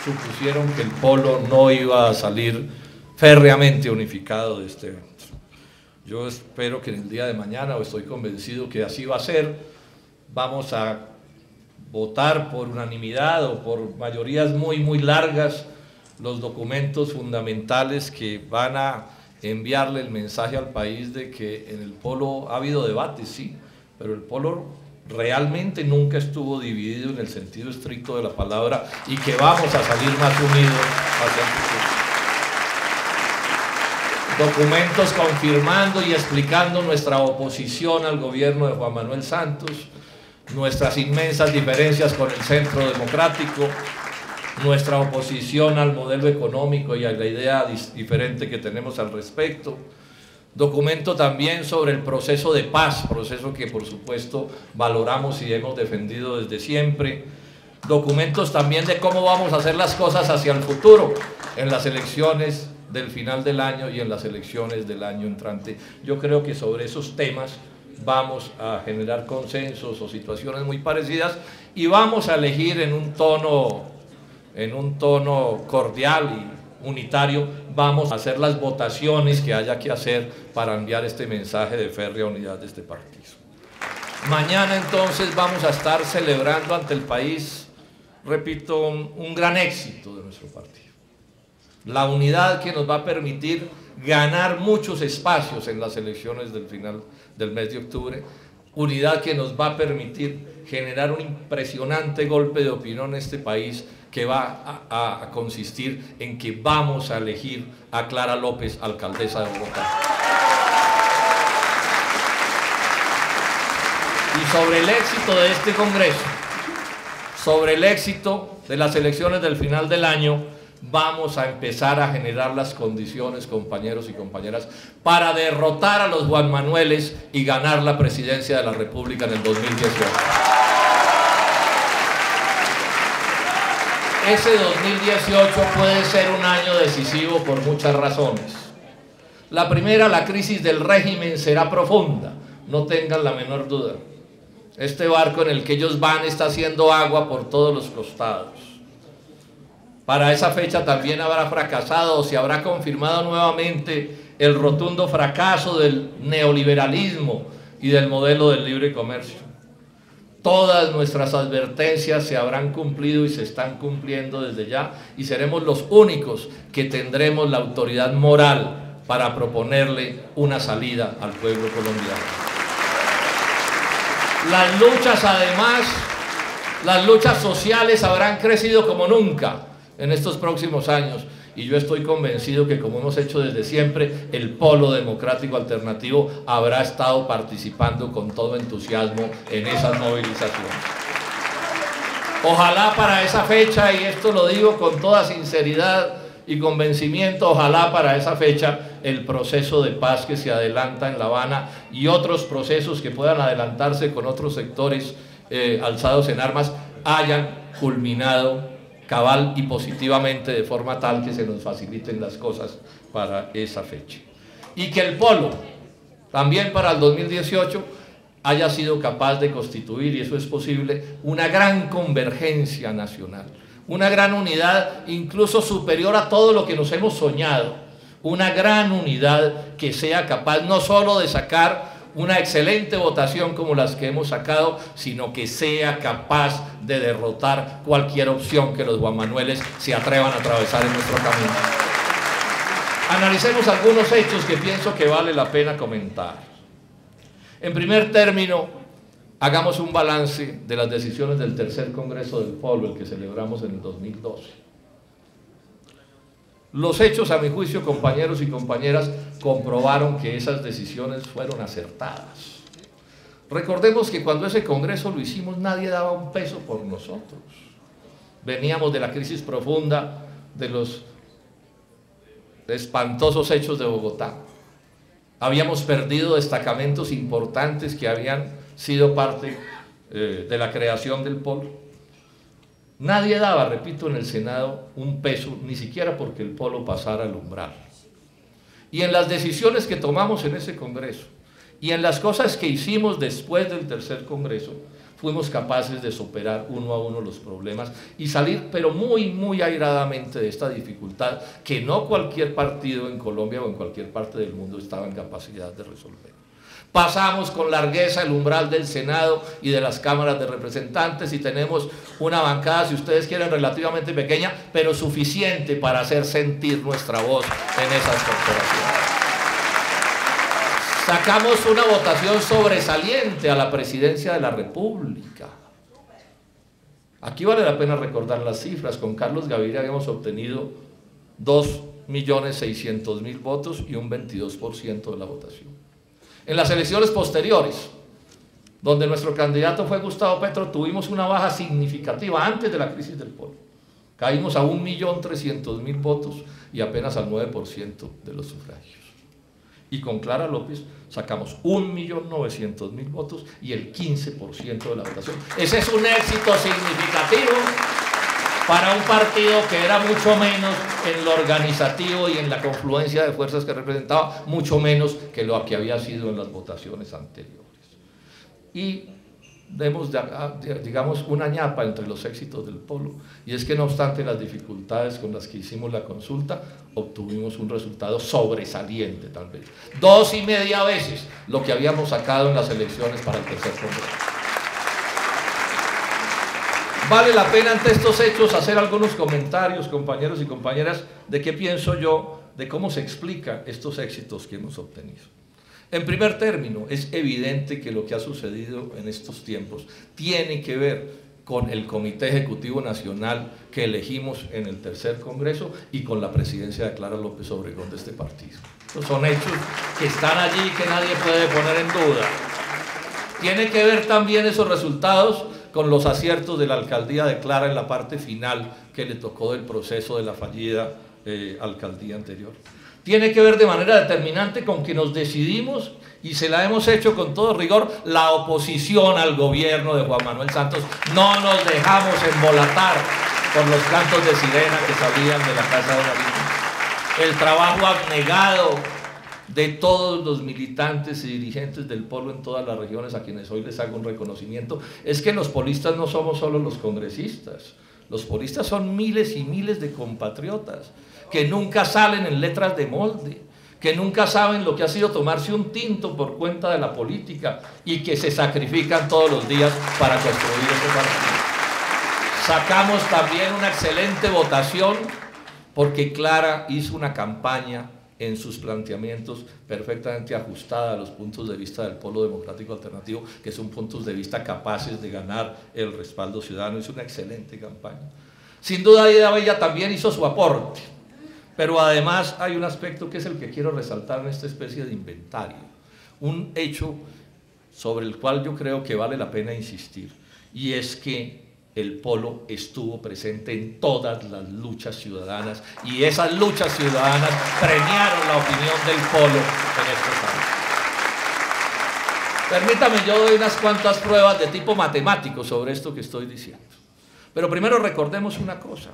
supusieron que el polo no iba a salir férreamente unificado de este evento. Yo espero que en el día de mañana, o estoy convencido que así va a ser, vamos a votar por unanimidad o por mayorías muy largas los documentos fundamentales que van a enviarle el mensaje al país de que en el polo ha habido debates, sí, pero el polo realmente nunca estuvo dividido en el sentido estricto de la palabra y que vamos a salir más unidos hacia el futuro. Documentos confirmando y explicando nuestra oposición al gobierno de Juan Manuel Santos, nuestras inmensas diferencias con el Centro Democrático, nuestra oposición al modelo económico y a la idea diferente que tenemos al respecto. Documento también sobre el proceso de paz, proceso que por supuesto valoramos y hemos defendido desde siempre. Documentos también de cómo vamos a hacer las cosas hacia el futuro, en las elecciones del final del año y en las elecciones del año entrante. Yo creo que sobre esos temas vamos a generar consensos o situaciones muy parecidas y vamos a elegir en un tono cordial y unitario, vamos a hacer las votaciones que haya que hacer para enviar este mensaje de férrea unidad de este partido. Mañana entonces vamos a estar celebrando ante el país, repito, un gran éxito de nuestro partido. La unidad que nos va a permitir ganar muchos espacios en las elecciones del final del mes de octubre, unidad que nos va a permitir generar un impresionante golpe de opinión en este país que va a consistir en que vamos a elegir a Clara López, alcaldesa de Bogotá. Y sobre el éxito de este Congreso, sobre el éxito de las elecciones del final del año, vamos a empezar a generar las condiciones, compañeros y compañeras, para derrotar a los Juan Manueles y ganar la presidencia de la República en el 2018. Ese 2018 puede ser un año decisivo por muchas razones. La primera, la crisis del régimen será profunda, no tengan la menor duda. Este barco en el que ellos van está haciendo agua por todos los costados. Para esa fecha también habrá fracasado o se habrá confirmado nuevamente el rotundo fracaso del neoliberalismo y del modelo del libre comercio. Todas nuestras advertencias se habrán cumplido y se están cumpliendo desde ya y seremos los únicos que tendremos la autoridad moral para proponerle una salida al pueblo colombiano. Las luchas además, las luchas sociales habrán crecido como nunca en estos próximos años y yo estoy convencido que, como hemos hecho desde siempre, el Polo Democrático Alternativo habrá estado participando con todo entusiasmo en esas movilizaciones. Ojalá para esa fecha, y esto lo digo con toda sinceridad y convencimiento, ojalá para esa fecha el proceso de paz que se adelanta en La Habana y otros procesos que puedan adelantarse con otros sectores alzados en armas hayan culminado cabal y positivamente, de forma tal que se nos faciliten las cosas para esa fecha. Y que el Polo, también para el 2018, haya sido capaz de constituir, y eso es posible, una gran convergencia nacional, una gran unidad incluso superior a todo lo que nos hemos soñado, una gran unidad que sea capaz no solo de sacar una excelente votación como las que hemos sacado, sino que sea capaz de derrotar cualquier opción que los Juan Manueles se atrevan a atravesar en nuestro camino. Analicemos algunos hechos que pienso que vale la pena comentar. En primer término, hagamos un balance de las decisiones del tercer Congreso del Polo, el que celebramos en el 2012. Los hechos, a mi juicio, compañeros y compañeras, comprobaron que esas decisiones fueron acertadas. Recordemos que cuando ese Congreso lo hicimos, nadie daba un peso por nosotros. Veníamos de la crisis profunda, de los espantosos hechos de Bogotá. Habíamos perdido destacamentos importantes que habían sido parte de la creación del Polo. Nadie daba, repito, en el Senado un peso, ni siquiera porque el Polo pasara al umbral. Y en las decisiones que tomamos en ese Congreso, Y en las cosas que hicimos después del tercer Congreso, fuimos capaces de superar uno a uno los problemas y salir, pero muy airadamente, de esta dificultad que no cualquier partido en Colombia o en cualquier parte del mundo estaba en capacidad de resolver. Pasamos con largueza el umbral del Senado y de las cámaras de representantes y tenemos una bancada, si ustedes quieren, relativamente pequeña, pero suficiente para hacer sentir nuestra voz en esas corporaciones. Sacamos una votación sobresaliente a la presidencia de la República. Aquí vale la pena recordar las cifras. Con Carlos Gaviria habíamos obtenido 2.600.000 votos y un 22% de la votación. En las elecciones posteriores, donde nuestro candidato fue Gustavo Petro, tuvimos una baja significativa antes de la crisis del polo. Caímos a 1.300.000 votos y apenas al 9% de los sufragios. Y con Clara López sacamos 1.900.000 votos y el 15% de la votación. Ese es un éxito significativo para un partido que era mucho menos en lo organizativo y en la confluencia de fuerzas que representaba, mucho menos que lo que había sido en las votaciones anteriores. Y demos, digamos, una ñapa entre los éxitos del polo, y es que no obstante las dificultades con las que hicimos la consulta, obtuvimos un resultado sobresaliente, tal vez 2,5 veces lo que habíamos sacado en las elecciones para el tercer Congreso. Vale la pena ante estos hechos hacer algunos comentarios, compañeros y compañeras, de qué pienso yo, de cómo se explican estos éxitos que hemos obtenido. En primer término, es evidente que lo que ha sucedido en estos tiempos tiene que ver con el Comité Ejecutivo Nacional que elegimos en el tercer Congreso y con la presidencia de Clara López Obregón de este partido. Estos son hechos que están allí y que nadie puede poner en duda. Tiene que ver también esos resultados con los aciertos de la alcaldía de Clara en la parte final que le tocó del proceso de la fallida alcaldía anterior. Tiene que ver de manera determinante con que nos decidimos, y se la hemos hecho con todo rigor, la oposición al gobierno de Juan Manuel Santos. No nos dejamos embolatar por los cantos de sirena que salían de la Casa de Nariño. El trabajo abnegado de todos los militantes y dirigentes del polo en todas las regiones, a quienes hoy les hago un reconocimiento, es que los polistas no somos solo los congresistas. Los polistas son miles y miles de compatriotas que nunca salen en letras de molde, que nunca saben lo que ha sido tomarse un tinto por cuenta de la política y que se sacrifican todos los días para construir este partido. Sacamos también una excelente votación porque Clara hizo una campaña en sus planteamientos perfectamente ajustada a los puntos de vista del Polo Democrático Alternativo, que son puntos de vista capaces de ganar el respaldo ciudadano. Hizo una excelente campaña. Sin duda ella también hizo su aporte, pero además hay un aspecto que es el que quiero resaltar en esta especie de inventario, un hecho sobre el cual yo creo que vale la pena insistir, y es que el polo estuvo presente en todas las luchas ciudadanas, y esas luchas ciudadanas premiaron la opinión del polo en estos años. Permítame, yo doy unas cuantas pruebas de tipo matemático sobre esto que estoy diciendo. Pero primero recordemos una cosa.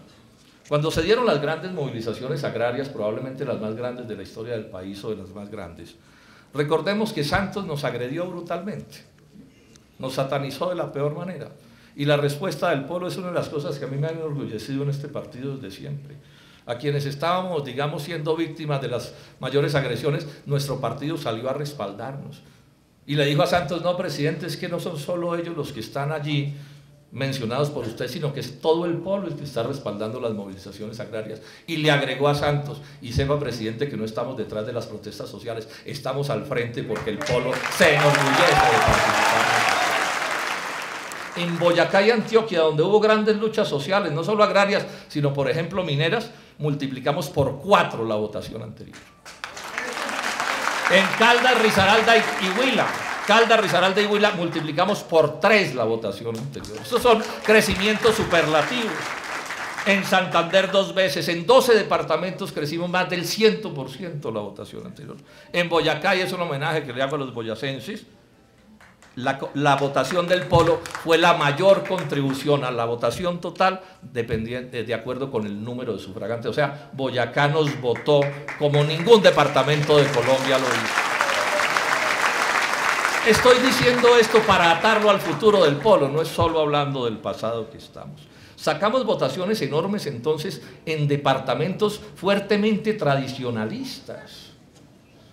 Cuando se dieron las grandes movilizaciones agrarias, probablemente las más grandes de la historia del país o de las más grandes, recordemos que Santos nos agredió brutalmente, nos satanizó de la peor manera. Y la respuesta del polo es una de las cosas que a mí me han enorgullecido en este partido desde siempre. A quienes estábamos, digamos, siendo víctimas de las mayores agresiones, nuestro partido salió a respaldarnos. Y le dijo a Santos: no, presidente, es que no son solo ellos los que están allí mencionados por usted, sino que es todo el polo el que está respaldando las movilizaciones agrarias. Y le agregó a Santos: y sepa, presidente, que no estamos detrás de las protestas sociales, estamos al frente porque el polo se enorgullece de participar. En Boyacá y Antioquia, donde hubo grandes luchas sociales, no solo agrarias, sino por ejemplo mineras, multiplicamos por 4 la votación anterior. En Caldas, Risaralda y Huila, multiplicamos por 3 la votación anterior. Estos son crecimientos superlativos. En Santander 2 veces, en 12 departamentos crecimos más del 100% la votación anterior. En Boyacá, y es un homenaje que le hago a los boyacenses, la votación del polo fue la mayor contribución a la votación total de acuerdo con el número de sufragantes. O sea, Boyacá nos votó como ningún departamento de Colombia lo hizo. Estoy diciendo esto para atarlo al futuro del polo, no es solo hablando del pasado que estamos. Sacamos votaciones enormes entonces en departamentos fuertemente tradicionalistas.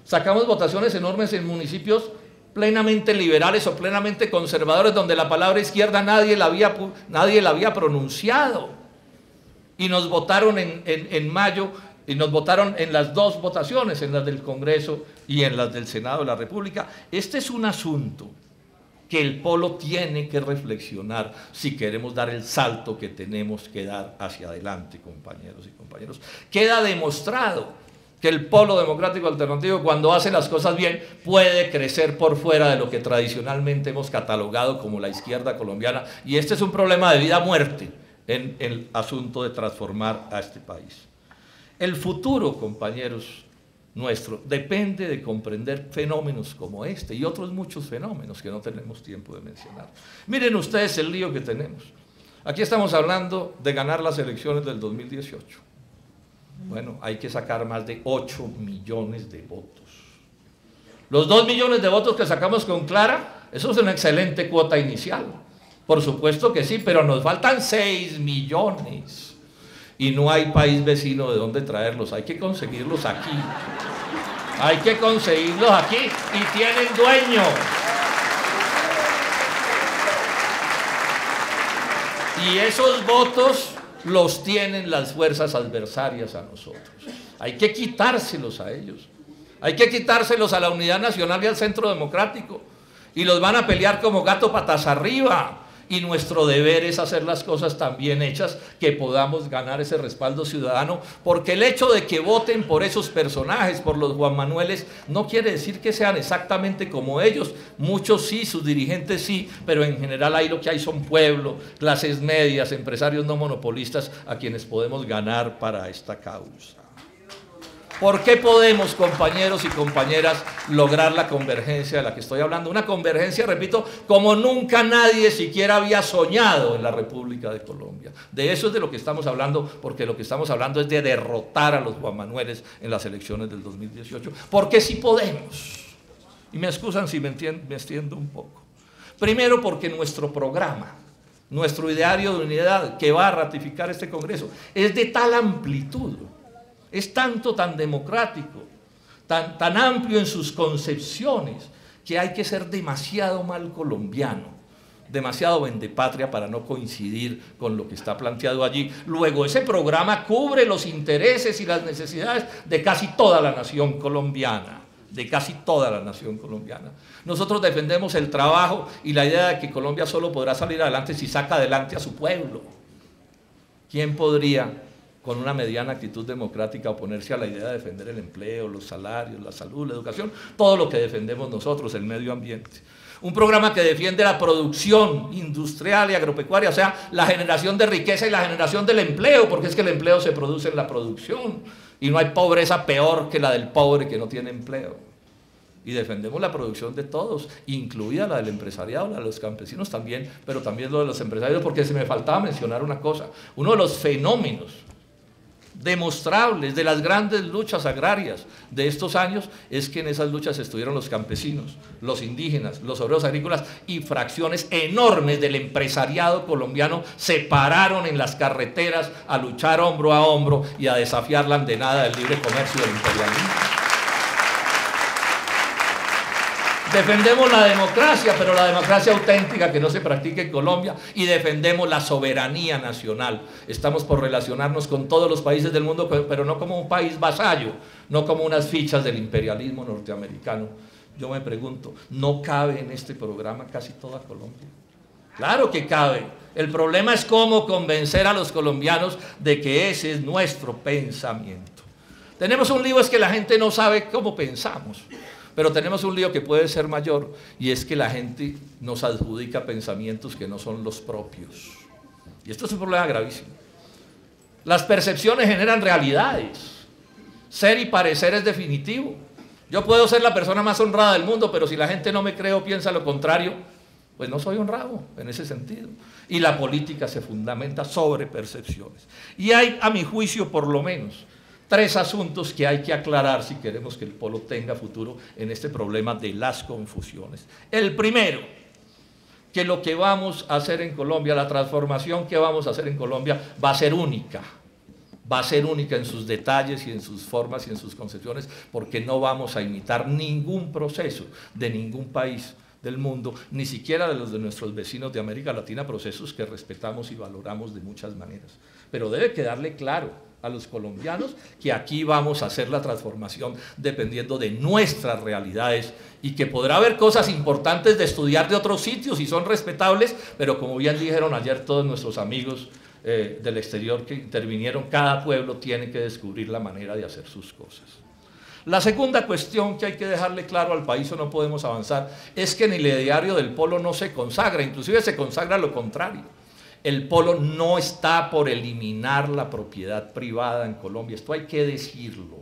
Sacamos votaciones enormes en municipios plenamente liberales o plenamente conservadores, donde la palabra izquierda nadie la había pronunciado. Y nos votaron en mayo, y nos votaron en las dos votaciones, en las del Congreso y en las del Senado de la República. Este es un asunto que el polo tiene que reflexionar si queremos dar el salto que tenemos que dar hacia adelante, compañeros y compañeras. Queda demostrado que el polo democrático alternativo, cuando hace las cosas bien, puede crecer por fuera de lo que tradicionalmente hemos catalogado como la izquierda colombiana, y este es un problema de vida o muerte en el asunto de transformar a este país. El futuro, compañeros, nuestro depende de comprender fenómenos como este y otros muchos fenómenos que no tenemos tiempo de mencionar. Miren ustedes el lío que tenemos. Aquí estamos hablando de ganar las elecciones del 2018. Bueno, hay que sacar más de 8 millones de votos. Los 2 millones de votos que sacamos con Clara, eso es una excelente cuota inicial. Por supuesto que sí, pero nos faltan 6 millones. Y no hay país vecino de dónde traerlos, hay que conseguirlos aquí. Hay que conseguirlos aquí y tienen dueño. Y esos votos los tienen las fuerzas adversarias a nosotros. Hay que quitárselos a ellos. Hay que quitárselos a la Unidad Nacional y al Centro Democrático. Y los van a pelear como gato patas arriba. Y nuestro deber es hacer las cosas tan bien hechas que podamos ganar ese respaldo ciudadano, porque el hecho de que voten por esos personajes, por los Juan Manueles, no quiere decir que sean exactamente como ellos. Muchos sí, sus dirigentes sí, pero en general ahí lo que hay son pueblo, clases medias, empresarios no monopolistas a quienes podemos ganar para esta causa. ¿Por qué podemos, compañeros y compañeras, lograr la convergencia de la que estoy hablando? Una convergencia, repito, como nunca nadie siquiera había soñado en la República de Colombia. De eso es de lo que estamos hablando, porque lo que estamos hablando es de derrotar a los Juan Manueles en las elecciones del 2018. Porque sí podemos. Y me excusan si me extiendo un poco. Primero, porque nuestro programa, nuestro ideario de unidad que va a ratificar este Congreso, es de tal amplitud. Es tan democrático, tan amplio en sus concepciones, que hay que ser demasiado mal colombiano, demasiado vendepatria para no coincidir con lo que está planteado allí. Luego, ese programa cubre los intereses y las necesidades de casi toda la nación colombiana, Nosotros defendemos el trabajo y la idea de que Colombia solo podrá salir adelante si saca adelante a su pueblo. ¿Quién podría, con una mediana actitud democrática, oponerse a la idea de defender el empleo, los salarios, la salud, la educación, todo lo que defendemos nosotros, el medio ambiente? Un programa que defiende la producción industrial y agropecuaria, o sea, la generación de riqueza y la generación del empleo, porque es que el empleo se produce en la producción, y no hay pobreza peor que la del pobre que no tiene empleo. Y defendemos la producción de todos, incluida la del empresariado, la de los campesinos también, pero también lo de los empresarios, porque se me faltaba mencionar una cosa. Uno de los fenómenos demostrables de las grandes luchas agrarias de estos años es que en esas luchas estuvieron los campesinos, los indígenas, los obreros agrícolas, y fracciones enormes del empresariado colombiano se pararon en las carreteras a luchar hombro a hombro y a desafiar la andanada del libre comercio y del imperialismo. Defendemos la democracia, pero la democracia auténtica que no se practica en Colombia, y defendemos la soberanía nacional. Estamos por relacionarnos con todos los países del mundo, pero no como un país vasallo, no como unas fichas del imperialismo norteamericano. Yo me pregunto, ¿no cabe en este programa casi toda Colombia? Claro que cabe. El problema es cómo convencer a los colombianos de que ese es nuestro pensamiento. Tenemos un lío, es que la gente no sabe cómo pensamos. Pero tenemos un lío que puede ser mayor, y es que la gente nos adjudica pensamientos que no son los propios. Y esto es un problema gravísimo. Las percepciones generan realidades. Ser y parecer es definitivo. Yo puedo ser la persona más honrada del mundo, pero si la gente no me cree o piensa lo contrario, pues no soy honrado en ese sentido. Y la política se fundamenta sobre percepciones. Y hay, a mi juicio, por lo menos, 3 asuntos que hay que aclarar si queremos que el polo tenga futuro en este problema de las confusiones. El primero, que lo que vamos a hacer en Colombia, la transformación que vamos a hacer en Colombia va a ser única. Va a ser única en sus detalles y en sus formas y en sus concepciones, porque no vamos a imitar ningún proceso de ningún país del mundo, ni siquiera de los de nuestros vecinos de América Latina, procesos que respetamos y valoramos de muchas maneras. Pero debe quedarle claro a los colombianos que aquí vamos a hacer la transformación dependiendo de nuestras realidades y que podrá haber cosas importantes de estudiar de otros sitios y son respetables, pero como bien dijeron ayer todos nuestros amigos del exterior que intervinieron, cada pueblo tiene que descubrir la manera de hacer sus cosas. La segunda cuestión que hay que dejarle claro al país o no podemos avanzar es que en el ideario del polo no se consagra, inclusive se consagra lo contrario. El polo no está por eliminar la propiedad privada en Colombia, esto hay que decirlo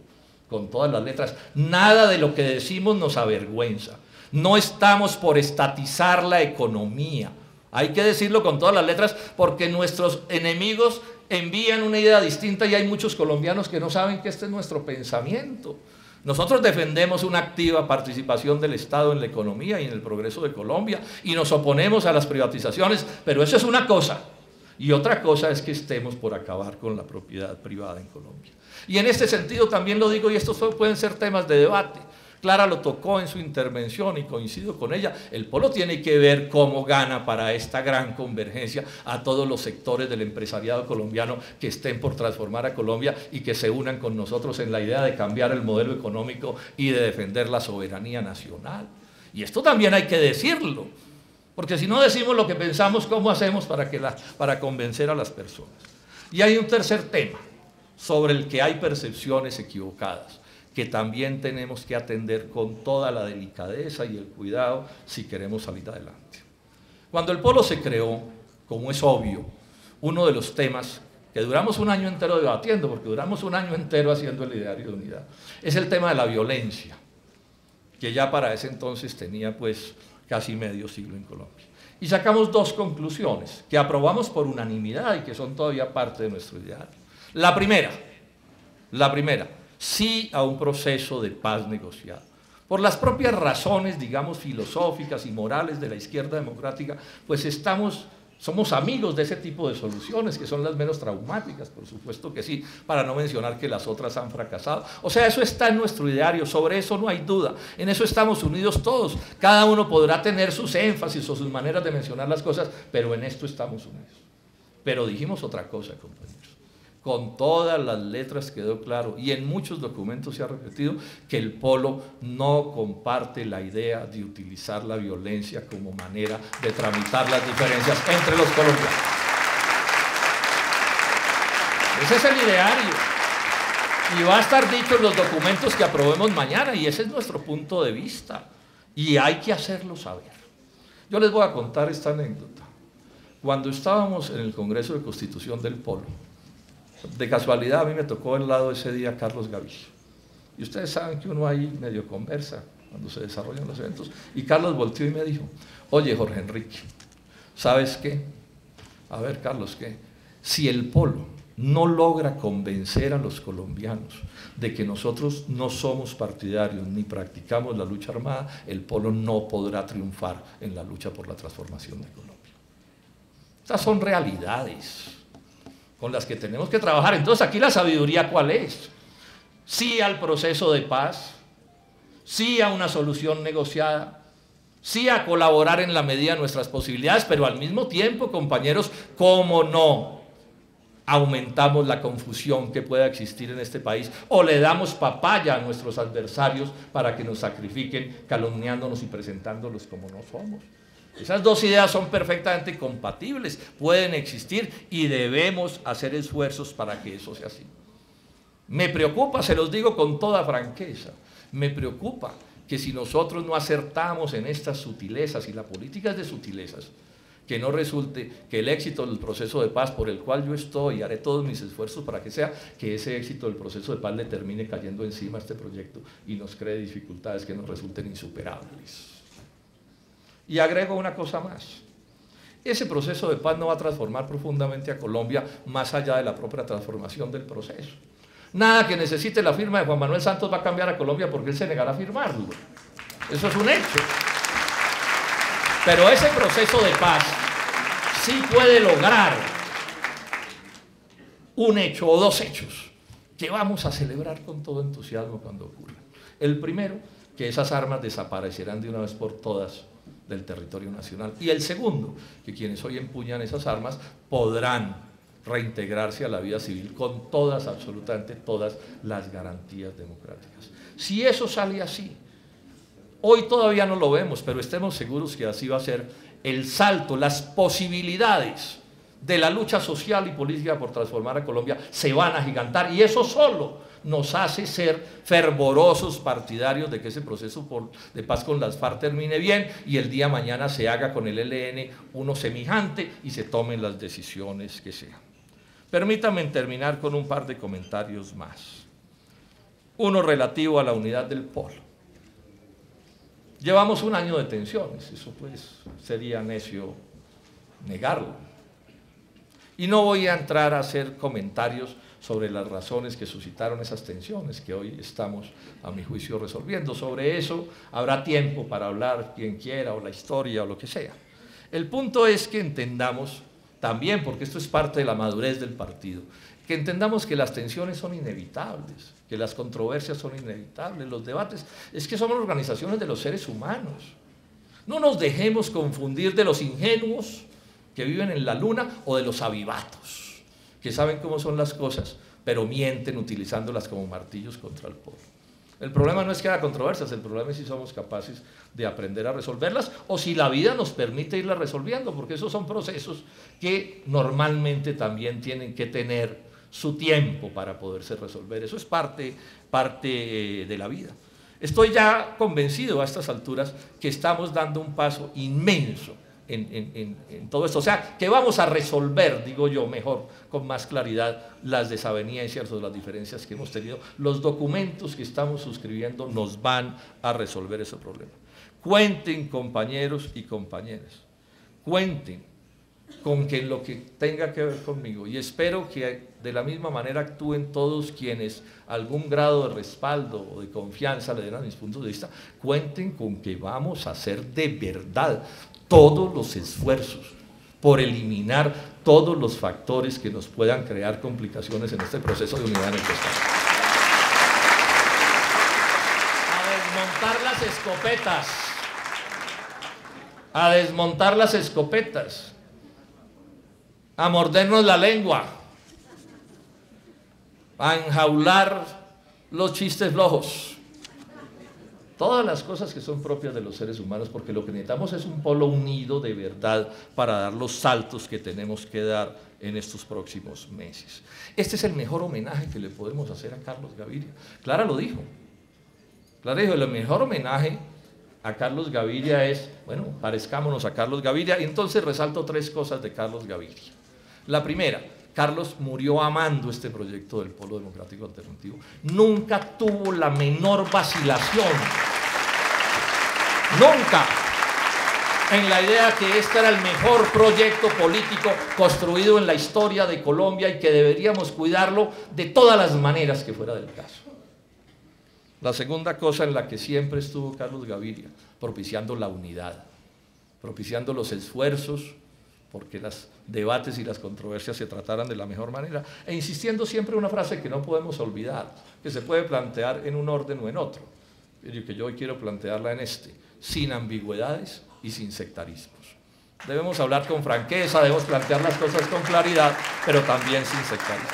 con todas las letras. Nada de lo que decimos nos avergüenza, no estamos por estatizar la economía. Hay que decirlo con todas las letras porque nuestros enemigos envían una idea distinta y hay muchos colombianos que no saben que este es nuestro pensamiento. Nosotros defendemos una activa participación del Estado en la economía y en el progreso de Colombia y nos oponemos a las privatizaciones, pero eso es una cosa. Y otra cosa es que estemos por acabar con la propiedad privada en Colombia. Y en este sentido también lo digo, y estos pueden ser temas de debate. Clara lo tocó en su intervención y coincido con ella, el polo tiene que ver cómo gana para esta gran convergencia a todos los sectores del empresariado colombiano que estén por transformar a Colombia y que se unan con nosotros en la idea de cambiar el modelo económico y de defender la soberanía nacional. Y esto también hay que decirlo, porque si no decimos lo que pensamos, ¿cómo hacemos para convencer a las personas? Y hay un tercer tema sobre el que hay percepciones equivocadas, que también tenemos que atender con toda la delicadeza y el cuidado si queremos salir adelante. Cuando el polo se creó, como es obvio, uno de los temas que duramos un año entero debatiendo, porque duramos un año entero haciendo el ideario de unidad, es el tema de la violencia, que ya para ese entonces tenía pues casi medio siglo en Colombia. Y sacamos 2 conclusiones que aprobamos por unanimidad y que son todavía parte de nuestro ideario. La primera, sí a un proceso de paz negociado. Por las propias razones, digamos, filosóficas y morales de la izquierda democrática, pues somos amigos de ese tipo de soluciones, que son las menos traumáticas, por supuesto que sí, para no mencionar que las otras han fracasado. O sea, eso está en nuestro ideario, sobre eso no hay duda, en eso estamos unidos todos. Cada uno podrá tener sus énfasis o sus maneras de mencionar las cosas, pero en esto estamos unidos. Pero dijimos otra cosa, compañeros. Con todas las letras quedó claro, y en muchos documentos se ha repetido, que el polo no comparte la idea de utilizar la violencia como manera de tramitar las diferencias entre los colombianos. Ese es el ideario, y va a estar dicho en los documentos que aprobemos mañana, y ese es nuestro punto de vista, y hay que hacerlo saber. Yo les voy a contar esta anécdota. Cuando estábamos en el Congreso de Constitución del Polo, de casualidad a mí me tocó al lado ese día Carlos Gaviria. Y ustedes saben que uno ahí medio conversa cuando se desarrollan los eventos. Y Carlos volteó y me dijo, oye Jorge Enrique, ¿sabes qué? A ver Carlos, ¿qué? Si el polo no logra convencer a los colombianos de que nosotros no somos partidarios ni practicamos la lucha armada, el polo no podrá triunfar en la lucha por la transformación de Colombia. Estas son realidades con las que tenemos que trabajar. Entonces aquí la sabiduría ¿cuál es? Sí al proceso de paz, sí a una solución negociada, sí a colaborar en la medida de nuestras posibilidades, pero al mismo tiempo, compañeros, ¿cómo no aumentamos la confusión que pueda existir en este país o le damos papaya a nuestros adversarios para que nos sacrifiquen calumniándonos y presentándolos como no somos? Esas 2 ideas son perfectamente compatibles, pueden existir y debemos hacer esfuerzos para que eso sea así. Me preocupa, se los digo con toda franqueza, me preocupa que si nosotros no acertamos en estas sutilezas, y la política es de sutilezas, que no resulte que el éxito del proceso de paz por el cual yo estoy y haré todos mis esfuerzos para que sea, que ese éxito del proceso de paz le termine cayendo encima a este proyecto y nos cree dificultades que nos resulten insuperables. Y agrego una cosa más, ese proceso de paz no va a transformar profundamente a Colombia más allá de la propia transformación del proceso. Nada que necesite la firma de Juan Manuel Santos va a cambiar a Colombia porque él se negará a firmarlo. Eso es un hecho. Pero ese proceso de paz sí puede lograr un hecho o dos hechos que vamos a celebrar con todo entusiasmo cuando ocurra. El primero, que esas armas desaparecerán de una vez por todas del territorio nacional. Y el segundo, que quienes hoy empuñan esas armas podrán reintegrarse a la vida civil con todas, absolutamente todas las garantías democráticas. Si eso sale así, hoy todavía no lo vemos, pero estemos seguros que así va a ser el salto, las posibilidades de la lucha social y política por transformar a Colombia se van a agigantar, y eso solo nos hace ser fervorosos partidarios de que ese proceso de paz con las FARC termine bien y el día mañana se haga con el ELN uno semejante y se tomen las decisiones que sean. Permítanme terminar con un par de comentarios más. Uno relativo a la unidad del polo. Llevamos un año de tensiones, eso pues sería necio negarlo. Y no voy a entrar a hacer comentarios sobre las razones que suscitaron esas tensiones que hoy estamos, a mi juicio, resolviendo. Sobre eso habrá tiempo para hablar quien quiera, o la historia, o lo que sea. El punto es que entendamos también, porque esto es parte de la madurez del partido, que entendamos que las tensiones son inevitables, que las controversias son inevitables, los debates, es que somos organizaciones de los seres humanos. No nos dejemos confundir de los ingenuos que viven en la luna o de los avivatos, que saben cómo son las cosas, pero mienten utilizándolas como martillos contra el pueblo. El problema no es que haya controversias, el problema es si somos capaces de aprender a resolverlas o si la vida nos permite irlas resolviendo, porque esos son procesos que normalmente también tienen que tener su tiempo para poderse resolver. Eso es parte de la vida. Estoy ya convencido a estas alturas que estamos dando un paso inmenso en todo esto, o sea, que vamos a resolver, digo yo, mejor, con más claridad, las desavenencias o las diferencias que hemos tenido. Los documentos que estamos suscribiendo nos van a resolver ese problema. Cuenten, compañeros y compañeras, cuenten con que en lo que tenga que ver conmigo, y espero que de la misma manera actúen todos quienes algún grado de respaldo o de confianza le den a mis puntos de vista, cuenten con que vamos a hacer de verdad todos los esfuerzos por eliminar todos los factores que nos puedan crear complicaciones en este proceso de unidad en el que estamos. A desmontar las escopetas, a mordernos la lengua, a enjaular los chistes flojos. Todas las cosas que son propias de los seres humanos, porque lo que necesitamos es un polo unido de verdad para dar los saltos que tenemos que dar en estos próximos meses. Este es el mejor homenaje que le podemos hacer a Carlos Gaviria. Clara lo dijo. Clara dijo, el mejor homenaje a Carlos Gaviria es, bueno, parezcámonos a Carlos Gaviria, y entonces resalto tres cosas de Carlos Gaviria. La primera, Carlos murió amando este proyecto del Polo Democrático Alternativo. Nunca tuvo la menor vacilación, nunca, en la idea que este era el mejor proyecto político construido en la historia de Colombia y que deberíamos cuidarlo de todas las maneras que fuera del caso. La segunda cosa en la que siempre estuvo Carlos Gaviria, propiciando la unidad, propiciando los esfuerzos porque los debates y las controversias se trataran de la mejor manera, e insistiendo siempre en una frase que no podemos olvidar, que se puede plantear en un orden o en otro, que yo hoy quiero plantearla en este, sin ambigüedades y sin sectarismos. Debemos hablar con franqueza, debemos plantear las cosas con claridad, pero también sin sectarismo.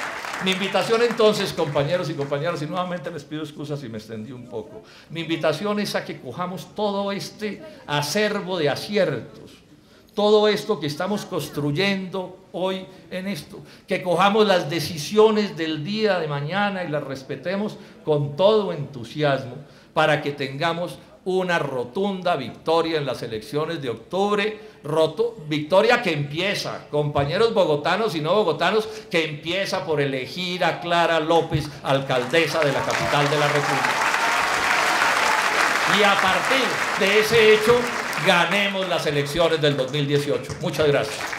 Mi invitación entonces, compañeros y compañeras, y nuevamente les pido excusas si me extendí un poco, mi invitación es a que cojamos todo este acervo de aciertos, todo esto que estamos construyendo hoy en esto, que cojamos las decisiones del día de mañana y las respetemos con todo entusiasmo para que tengamos una rotunda victoria en las elecciones de octubre, victoria que empieza, compañeros bogotanos y no bogotanos, que empieza por elegir a Clara López alcaldesa de la capital de la República. Y a partir de ese hecho, ganemos las elecciones del 2018. Muchas gracias.